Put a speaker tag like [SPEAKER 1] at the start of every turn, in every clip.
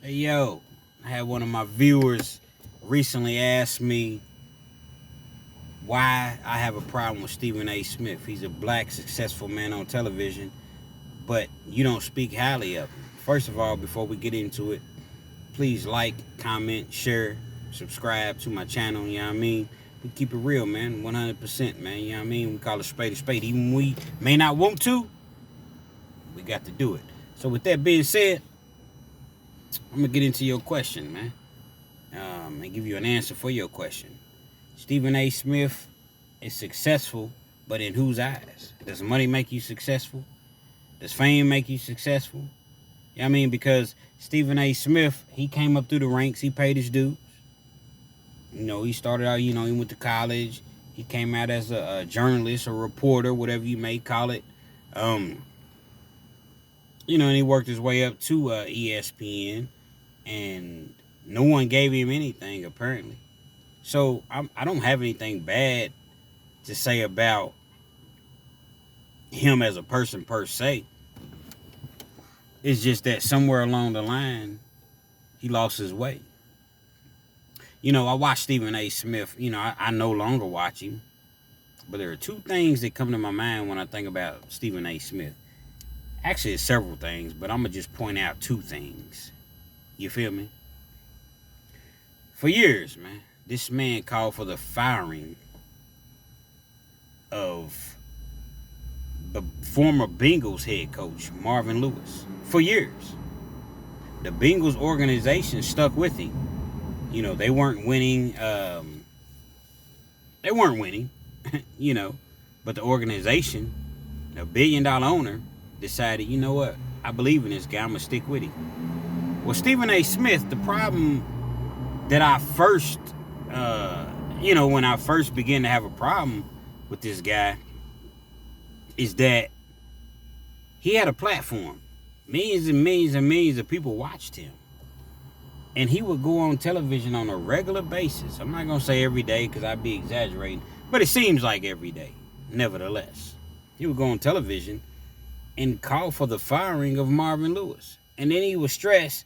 [SPEAKER 1] Hey yo, I had one of my viewers recently ask me why I have a problem with Stephen A. Smith. He's a black successful man on television, but you don't speak highly of him. First of all, before we get into it, please like, comment, share, subscribe to my channel, you know what I mean? We keep it real, man, 100%, man, you know what I mean? We call it spade a spade. Even we may not want to, we got to do it. So with that being said, I'm going to get into your question, man. And give you an answer for your question. Stephen A. Smith is successful, but in whose eyes? Does money make you successful? Does fame make you successful? You know what I mean? Because Stephen A. Smith, he came up through the ranks. He paid his dues. You know, he started out, he went to college. He came out as a journalist, a reporter, whatever you may call it. And he worked his way up to ESPN. And no one gave him anything, apparently. So I don't have anything bad to say about him as a person per se. It's just that somewhere along the line, he lost his way. I watch Stephen A. Smith. I no longer watch him. But there are two things that come to my mind when I think about Stephen A. Smith. Actually, it's several things, but I'm going to just point out two things. You feel me? For years, man, this man called for the firing of the former Bengals head coach, Marvin Lewis, for years. The Bengals organization stuck with him. They weren't winning. They weren't winning, but the organization, the billion-dollar owner, decided, you know what? I believe in this guy. I'm going to stick with him. Well, Stephen A. Smith, the problem that I first, when I first began to have a problem with this guy is that he had a platform. Millions and millions and millions of people watched him. And he would go on television on a regular basis. I'm not going to say every day because I'd be exaggerating, but it seems like every day, nevertheless. He would go on television and call for the firing of Marvin Lewis. And then he would stress,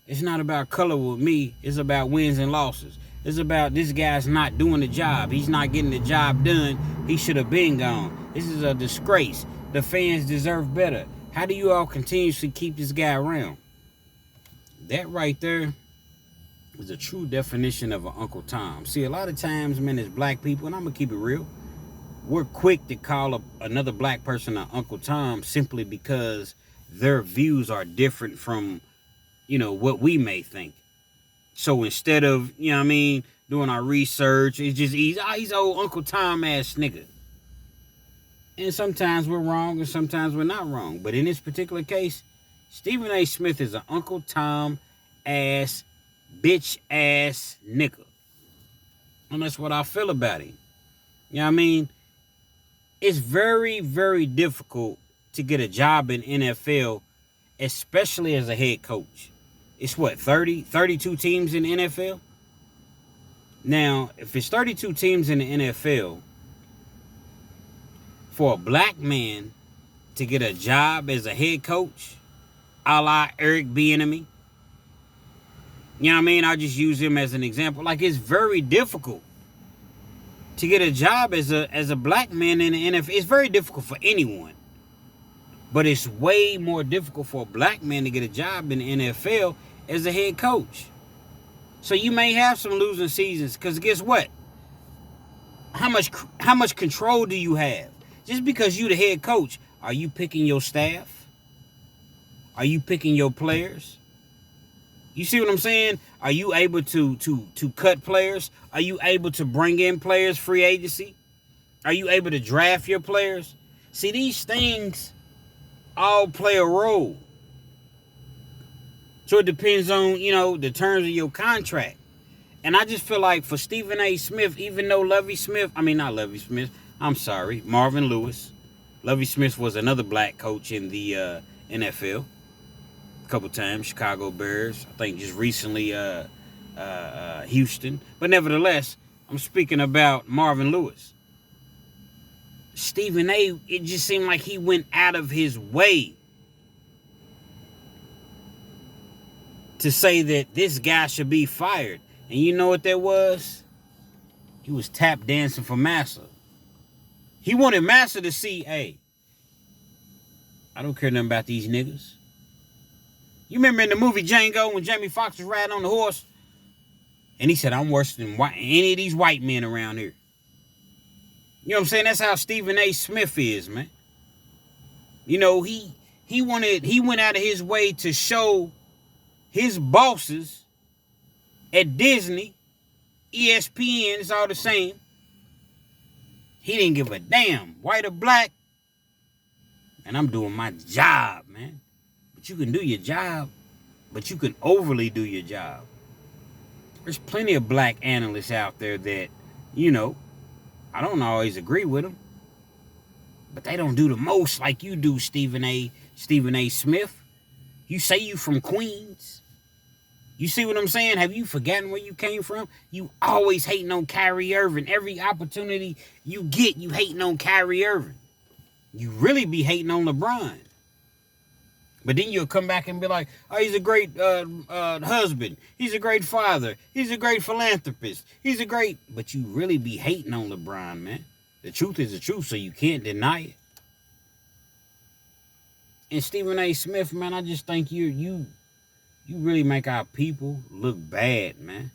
[SPEAKER 1] it's not about color with me, it's about wins and losses. It's about this guy's not doing the job. He's not getting the job done. He should have been gone. This is a disgrace. The fans deserve better. How do you all continuously keep this guy around? That right there is a true definition of an Uncle Tom. See, a lot of times, man, as black people, and I'm going to keep it real, we're quick to call another black person an Uncle Tom simply because their views are different from, what we may think. So instead of, doing our research, it's just he's old Uncle Tom ass nigga. And sometimes we're wrong and sometimes we're not wrong. But in this particular case, Stephen A. Smith is an Uncle Tom ass, bitch ass nigga. And that's what I feel about him. You know what I mean? It's very, very difficult to get a job in NFL, especially as a head coach. It's what, 32 teams in the NFL? Now, if it's 32 teams in the NFL, for a black man to get a job as a head coach, a la Eric Bieniemy, you know what I mean? I'll just use him as an example. Like, it's very difficult to get a job as a black man in the NFL. It's very difficult for anyone. But it's way more difficult for a black man to get a job in the NFL as a head coach. So you may have some losing seasons, because guess what? How much control do you have? Just because you the head coach, are you picking your staff? Are you picking your players? You see what I'm saying? Are you able to cut players? Are you able to bring in players, free agency? Are you able to draft your players? See, these things all play a role. So it depends on, the terms of your contract. And I just feel like for Stephen A. Smith, even though Marvin Lewis. Lovie Smith was another black coach in the NFL a couple times. Chicago Bears, I think just recently Houston. But nevertheless, I'm speaking about Marvin Lewis. Stephen A., it just seemed like he went out of his way to say that this guy should be fired. And you know what that was? He was tap dancing for Massa. He wanted Massa to see, hey, I don't care nothing about these niggas. You remember in the movie Django when Jamie Foxx was riding on the horse? And he said, I'm worse than any of these white men around here. You know what I'm saying? That's how Stephen A. Smith is, man. You know, he went out of his way to show his bosses at Disney, ESPN, it's all the same. He didn't give a damn, white or black. And I'm doing my job, man. But you can do your job, but you can overly do your job. There's plenty of black analysts out there that, you know, I don't always agree with them, but they don't do the most like you do, Stephen A. Smith. You say you from Queens. You see what I'm saying? Have you forgotten where you came from? You always hating on Kyrie Irving. Every opportunity you get, you hating on Kyrie Irving. You really be hating on LeBron. But then you'll come back and be like, oh, he's a great husband. He's a great father. He's a great philanthropist. He's a great... But you really be hating on LeBron, man. The truth is the truth, so you can't deny it. And Stephen A. Smith, man, I just think you really make our people look bad, man.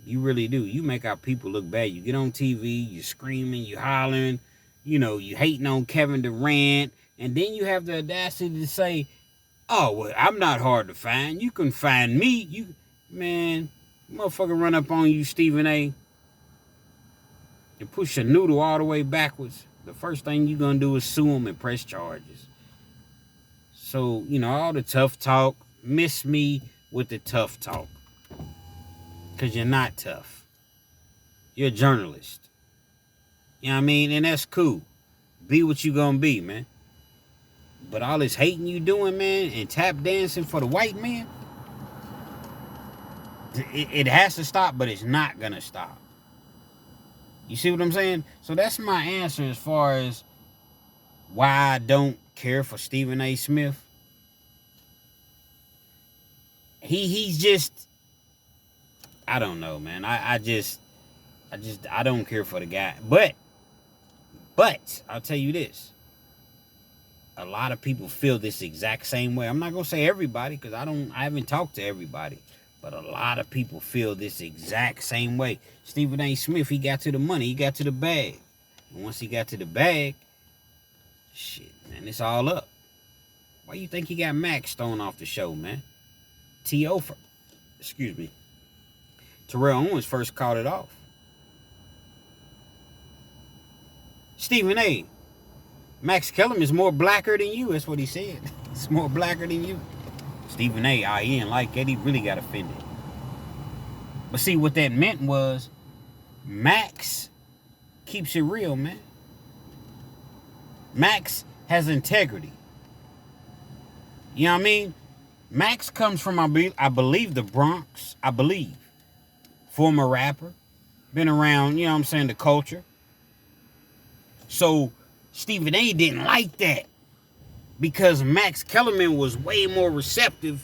[SPEAKER 1] You really do. You make our people look bad. You get on TV, you're screaming, you're hollering, you know, you hating on Kevin Durant. And then you have the audacity to say, oh, well, I'm not hard to find. You can find me. Man, motherfucker run up on you, Stephen A. and push a noodle all the way backwards. The first thing you're going to do is sue him and press charges. So, you know, all the tough talk, miss me with the tough talk. Because you're not tough. You're a journalist. You know what I mean? And that's cool. Be what you going to be, man. But all this hating you doing, man, and tap dancing for the white man, it has to stop, but it's not going to stop. You see what I'm saying? So that's my answer as far as why I don't care for Stephen A. Smith. He's just, I don't know, man. I don't care for the guy. But I'll tell you this. A lot of people feel this exact same way. I'm not going to say everybody because I haven't talked to everybody. But a lot of people feel this exact same way. Stephen A. Smith, he got to the money. He got to the bag. And once he got to the bag, shit, man, it's all up. Why you think he got Max thrown off the show, man? Terrell Owens first called it off. Stephen A. Max Kellerman is more blacker than you. That's what he said. It's more blacker than you. Stephen A. He didn't like that. He really got offended. But see, what that meant was Max keeps it real, man. Max has integrity. You know what I mean? Max comes from, I believe, the Bronx. I believe. Former rapper. Been around, you know what I'm saying, the culture. So Stephen A. didn't like that because Max Kellerman was way more receptive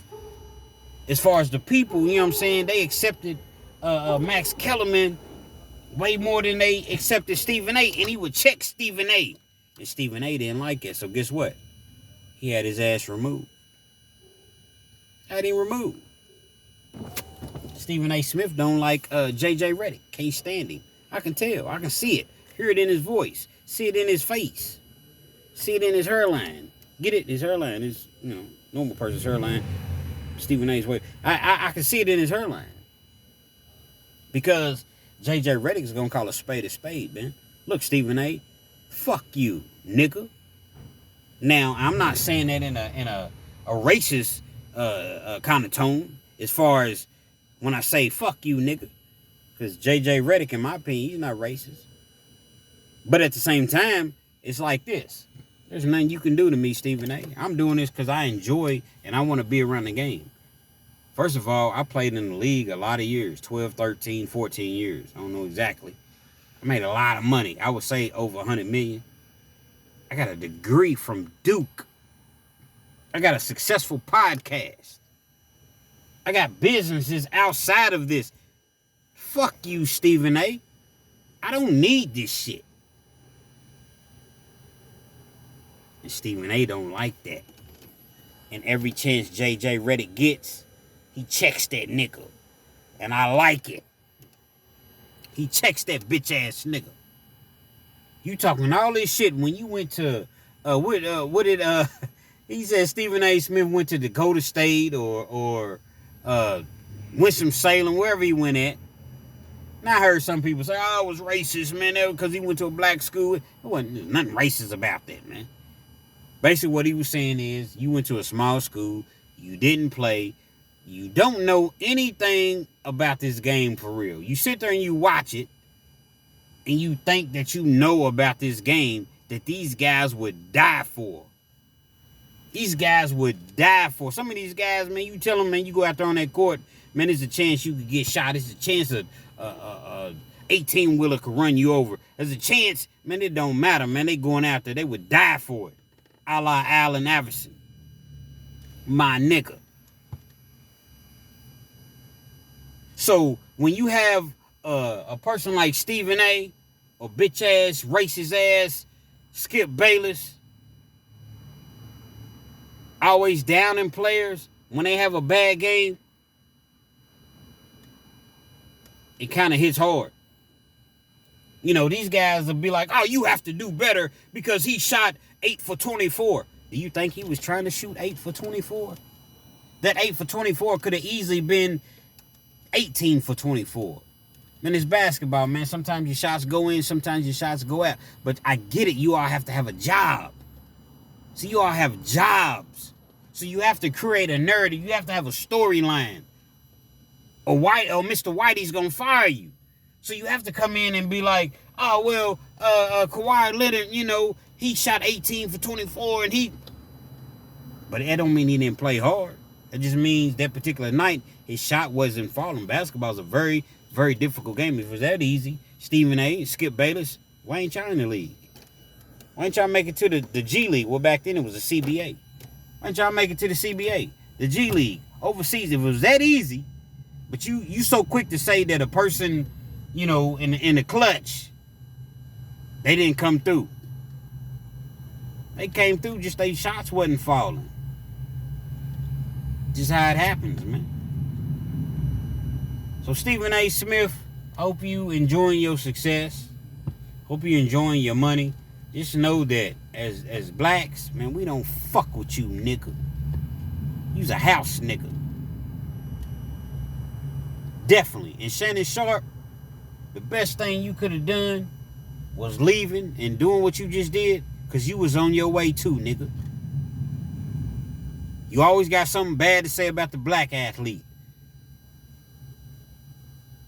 [SPEAKER 1] as far as the people, you know what I'm saying? They accepted Max Kellerman way more than they accepted Stephen A. And he would check Stephen A. And Stephen A. didn't like it. So guess what? He had his ass removed. Had him removed. Stephen A. Smith don't like J.J. Redick. Can't stand him. I can tell. I can see it. Hear it in his voice. See it in his face. See it in his hairline. Get it? His hairline is, you know, normal person's hairline. Stephen A.'s way. I can see it in his hairline. Because J.J. Redick is going to call a spade, man. Look, Stephen A., fuck you, nigga. Now, I'm not saying that in a racist kind of tone as far as when I say fuck you, nigga. Because J.J. Redick, in my opinion, he's not racist. But at the same time, it's like this. There's nothing you can do to me, Stephen A. I'm doing this because I enjoy and I want to be around the game. First of all, I played in the league a lot of years, 12, 13, 14 years. I don't know exactly. I made a lot of money. I would say over 100 million. I got a degree from Duke. I got a successful podcast. I got businesses outside of this. Fuck you, Stephen A. I don't need this shit. And Stephen A don't like that. And every chance JJ Redick gets, he checks that nigga. And I like it. He checks that bitch ass nigga. You talking all this shit when you went to he said Stephen A. Smith went to Dakota State or Winston-Salem, wherever he went at. And I heard some people say, oh, it was racist, man, because he went to a black school. It wasn't nothing racist about that, man. Basically what he was saying is, you went to a small school, you didn't play, you don't know anything about this game for real. You sit there and you watch it, and you think that you know about this game that these guys would die for. These guys would die for. Some of these guys, man, you tell them, man, you go out there on that court, man, there's a chance you could get shot. There's a chance a 18-wheeler could run you over. There's a chance, man, it don't matter, man. They going out there. They would die for it. A la Allen Iverson. My nigga. So, when you have a person like Stephen A., or bitch-ass, racist-ass, Skip Bayless, always downing players when they have a bad game, it kind of hits hard. You know, these guys will be like, oh, you have to do better because he shot 8 for 24. Do you think he was trying to shoot 8 for 24? That 8 for 24 could have easily been 18 for 24. Man, it's basketball, man. Sometimes your shots go in, sometimes your shots go out. But I get it. You all have to have a job. So you all have jobs. So you have to create a narrative. You have to have a storyline. Or Mr. Whitey's going to fire you. So you have to come in and be like, oh, well, Kawhi Leonard, you know, he shot 18 for 24 and he... But that don't mean he didn't play hard. It just means that particular night, his shot wasn't falling. Basketball is a very, very difficult game. If it was that easy, Stephen A., Skip Bayless, why ain't y'all in the league? Why ain't y'all make it to the G League? Well, back then it was a CBA. Why ain't y'all make it to the CBA? The G League, overseas. If it was that easy, but you so quick to say that a person, you know, in the clutch, they didn't come through. They came through, just their shots wasn't falling. Just how it happens, man. So Stephen A. Smith, hope you enjoying your success. Hope you enjoying your money. Just know that as blacks, man, we don't fuck with you, nigga. You's a house nigga. Definitely. And Shannon Sharpe, the best thing you could have done was leaving and doing what you just did, because you was on your way too, nigga. You always got something bad to say about the black athlete.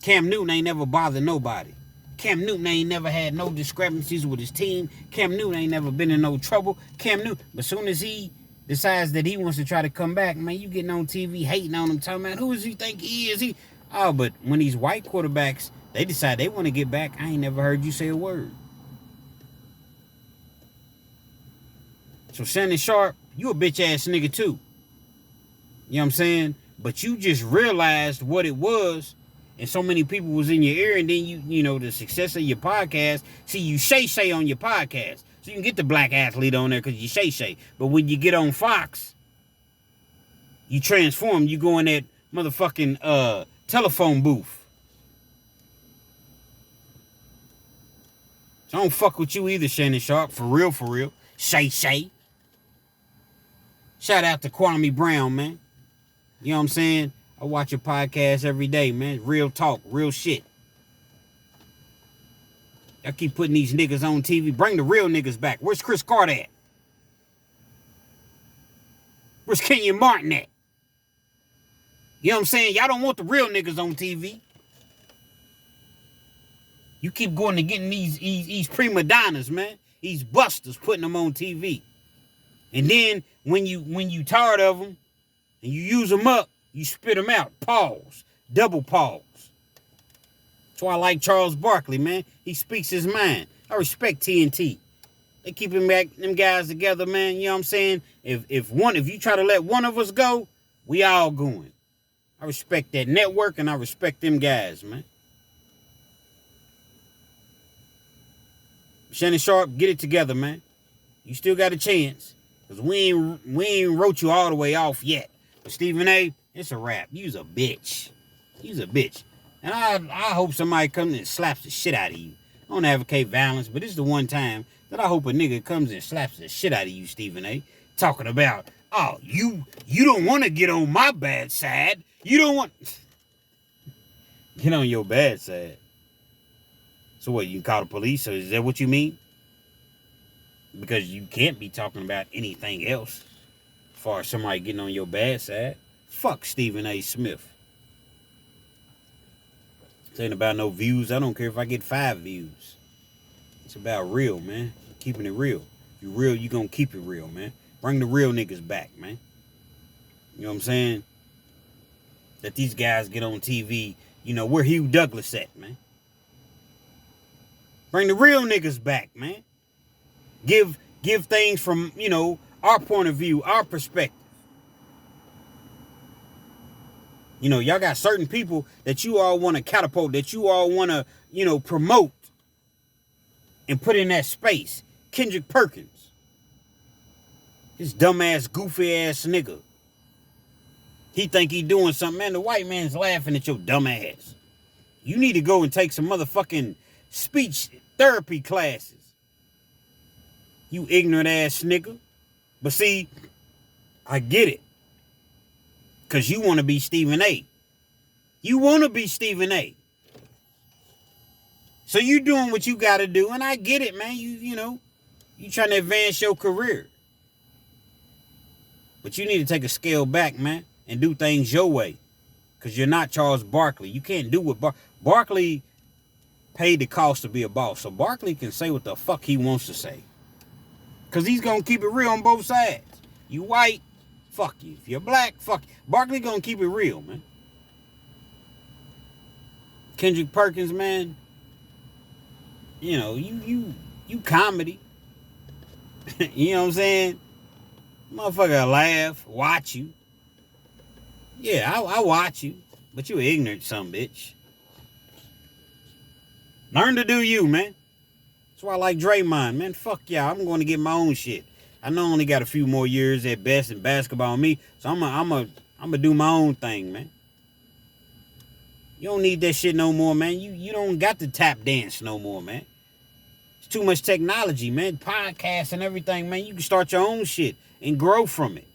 [SPEAKER 1] Cam Newton ain't never bothered nobody. Cam Newton ain't never had no discrepancies with his team. Cam Newton ain't never been in no trouble. Cam Newton, but as soon as he decides that he wants to try to come back, man, you getting on TV hating on him, talking about who does he think he is? Oh, but when these white quarterbacks, they decide they want to get back, I ain't never heard you say a word. So Shannon Sharpe, you a bitch ass nigga too. You know what I'm saying? But you just realized what it was, and so many people was in your ear, and then you know, the success of your podcast, see, you shay on your podcast. So you can get the black athlete on there because you shay. But when you get on Fox, you transform, you go in that motherfucking telephone booth. So I don't fuck with you either, Shannon Sharpe. For real. Shay. Shout out to Kwame Brown, man. You know what I'm saying? I watch your podcast every day, man. Real talk, real shit. I keep putting these niggas on TV. Bring the real niggas back. Where's Chris Carter at? Where's Kenyon Martin at? You know what I'm saying? Y'all don't want the real niggas on TV. You keep going to getting these prima donnas, man. These busters, putting them on TV. And then when you tired of them and you use them up, you spit them out. Pause. Double pause. That's why I like Charles Barkley, man. He speaks his mind. I respect TNT. They keep them guys together, man. You know what I'm saying? If you try to let one of us go, we all going. I respect that network and I respect them guys, man. Shannon Sharpe, get it together, man. You still got a chance. Because we ain't wrote you all the way off yet. But Stephen A., it's a wrap. You's a bitch. You's a bitch. And I hope somebody comes and slaps the shit out of you. I don't advocate violence, but this is the one time that I hope a nigga comes and slaps the shit out of you, Stephen A. Talking about, oh, you don't want to get on my bad side. You don't want... Get on your bad side. So what, you can call the police? So is that what you mean? Because you can't be talking about anything else as far as somebody getting on your bad side. Fuck Stephen A. Smith. This ain't about no views. I don't care if I get 5 views. It's about real, man. Keeping it real. If you real, you gonna keep it real, man. Bring the real niggas back, man. You know what I'm saying? That these guys get on TV. You know, where Hugh Douglas at, man? Bring the real niggas back, man. Give things from, you know, our point of view, our perspective. You know, y'all got certain people that you all want to catapult, that you all want to, you know, promote and put in that space. Kendrick Perkins. This dumbass, goofy ass nigga. He think he doing something. Man, the white man's laughing at your dumb ass. You need to go and take some motherfucking speech therapy classes. You ignorant ass nigga. But see, I get it. Because you want to be Stephen A. You want to be Stephen A. So you doing what you got to do. And I get it, man. You know, you trying to advance your career. But you need to take a scale back, man. And do things your way. Because you're not Charles Barkley. You can't do what Barkley paid the cost to be a boss. So Barkley can say what the fuck he wants to say. Because he's going to keep it real on both sides. You white, fuck you. If you're black, fuck you. Barkley going to keep it real, man. Kendrick Perkins, man. You know, you comedy. You know what I'm saying? Motherfucker laugh, watch you. Yeah, I watch you. But you ignorant son bitch. Learn to do you, man. That's why I like Draymond, man. Fuck y'all. I'm going to get my own shit. I know I only got a few more years at best in basketball on me, so I'm gonna do my own thing, man. You don't need that shit no more, man. You don't got to tap dance no more, man. It's too much technology, man. Podcasts and everything, man. You can start your own shit and grow from it.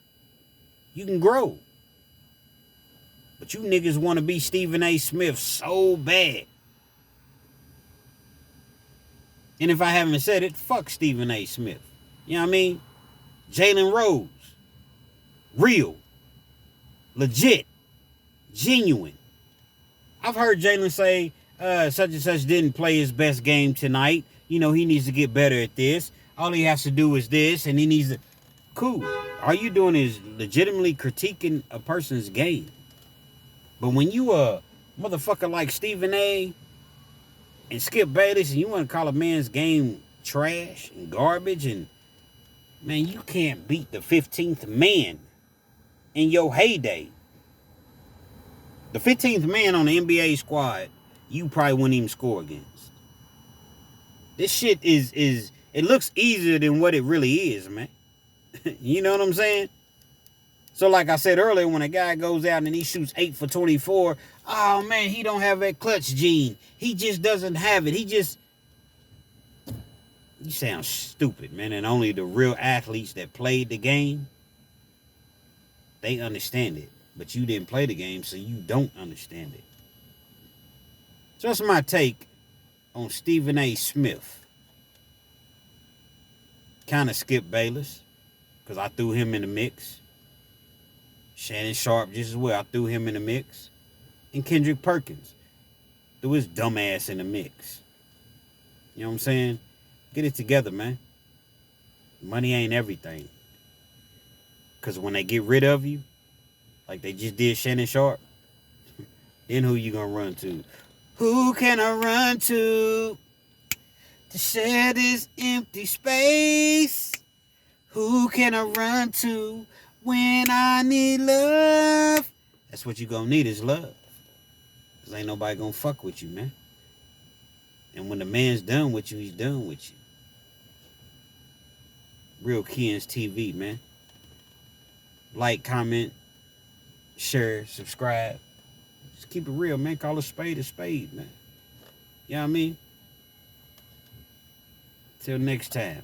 [SPEAKER 1] You can grow. But you niggas want to be Stephen A. Smith so bad. And if I haven't said it, fuck Stephen A. Smith. You know what I mean? Jalen Rose. Real. Legit. Genuine. I've heard Jalen say such and such didn't play his best game tonight. You know, he needs to get better at this. All he has to do is this, and he needs to... Cool. All you doing is legitimately critiquing a person's game. But when you a motherfucker like Stephen A. and Skip Bayless, and you want to call a man's game trash and garbage, and man, you can't beat the 15th man in your heyday. The 15th man on the NBA squad, you probably wouldn't even score against. This shit is it looks easier than what it really is, man. You know what I'm saying? So like I said earlier, when a guy goes out and he shoots 8 for 24, oh man, he don't have that clutch gene. He just doesn't have it. You sound stupid, man. And only the real athletes that played the game, they understand it. But you didn't play the game, so you don't understand it. So that's my take on Stephen A. Smith. Kind of Skip Bayless, because I threw him in the mix. Shannon Sharpe just as well. I threw him in the mix. And Kendrick Perkins threw his dumb ass in the mix. You know what I'm saying? Get it together, man. Money ain't everything. Because when they get rid of you, like they just did Shannon Sharpe, then who you gonna run to? Who can I run to share this empty space? Who can I run to when I need love? That's what you gonna need is love. Cause ain't nobody gonna fuck with you, man. And when the man's done with you, he's done with you. Real Kens TV, man. Like, comment, share, subscribe. Just keep it real, man. Call a spade, man. You know what I mean? Till next time.